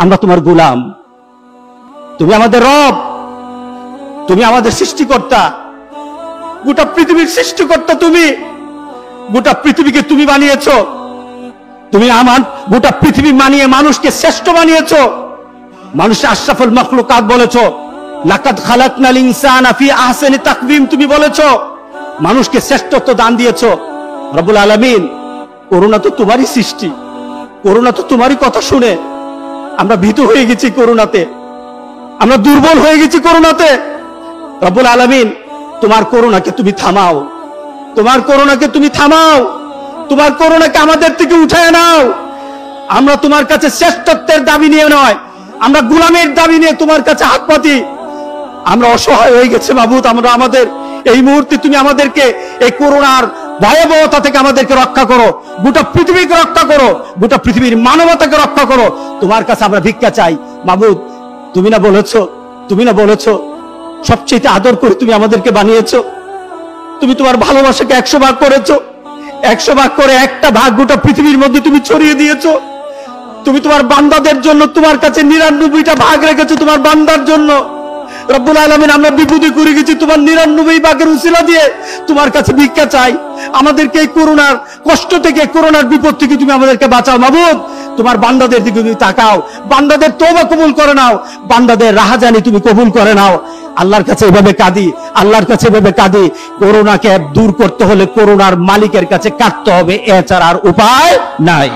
আমরা তোমার গোলাম, তুমি আমাদের রব, তুমি আমাদের সৃষ্টিকর্তা, গোটা পৃথিবীর সৃষ্টিকর্তা তুমি। গোটা পৃথিবীকে তুমি বানিয়েছো, তুমি আমার গোটা পৃথিবী মানিয়ে মানুষকে শ্রেষ্ঠ বানিয়েছো। মানুষকে আশরাফুল মাখলুকাত বলেছো, লাকাদ খালাকনাল ইনসানা ফি আহসানি তাকওয়িম তুমি বলেছো, মানুষকে শ্রেষ্ঠত্ব দান দিয়েছো। রব্বুল আলামিন, করোনা তো তোমারই সৃষ্টি, করোনা তো তোমারই কথা শুনে আমরা ভীত হয়ে গেছি, করোনাতে আমরা দুর্বল হয়ে গেছি করোনাতে। রব্বুল আলামিন, তোমার করোনাকে তুমি থামাও, তোমার করোনাকে তুমি থামাও, তোমার করোনাকে আমাদের থেকে উঠায় নাও। আমরা তোমার কাছে শ্রেষ্ঠত্বের দাবি নিয়ে নয়, আমরা গোলামের দাবি নিয়ে তোমার কাছে হাত পাতি। আমরা অসহায় হয়ে গেছে মাবুদ, আমরা আমাদের এই মুহূর্তে তুমি আমাদেরকে এই করোনার ভয়াবহতা থেকে আমাদেরকে রক্ষা করো, গোটা পৃথিবীকে রক্ষা করো, গোটা পৃথিবীর মানবতাকে রক্ষা করো। তোমার কাছে আমরা ভিক্ষা চাই মাবুদ। তুমি না বলেছো সবচেয়ে আদর করে তুমি আমাদেরকে বানিয়েছো। তুমি তোমার ভালোবাসাকে 100 ভাগ করেছো, 100 ভাগ করে একটা ভাগ গোটা পৃথিবীর মধ্যে তুমি ছড়িয়ে দিয়েছো। তুমি তোমার বান্দাদের জন্য তোমার কাছে 99টা ভাগ রেখেছো তোমার বান্দার জন্য। রব্বুল আলামিন, আমরা বিপদে করে গেছি, তোমার 99 ভাগের উসিলা দিয়ে তোমার কাছে ভিক্ষা চাই। আমাদেরকে এই করোনার কষ্ট থেকে, করোনার বিপদ থেকে তুমি আমাদেরকে বাঁচাও মাবুদ। তোমার বান্দাদের দিকে তুমি তাকাও, বান্দাদের তওবা কবুল করে নাও, বান্দাদের রাহাজানি তুমি কবুল করে নাও। আল্লাহর কাছে এভাবে কাঁদি, আল্লাহর কাছে এভাবে কাঁদি। করোনাকে দূর করতে হলে করোনার মালিকের কাছে কাঁদতে হবে, এছাড়া আর উপায় নাই।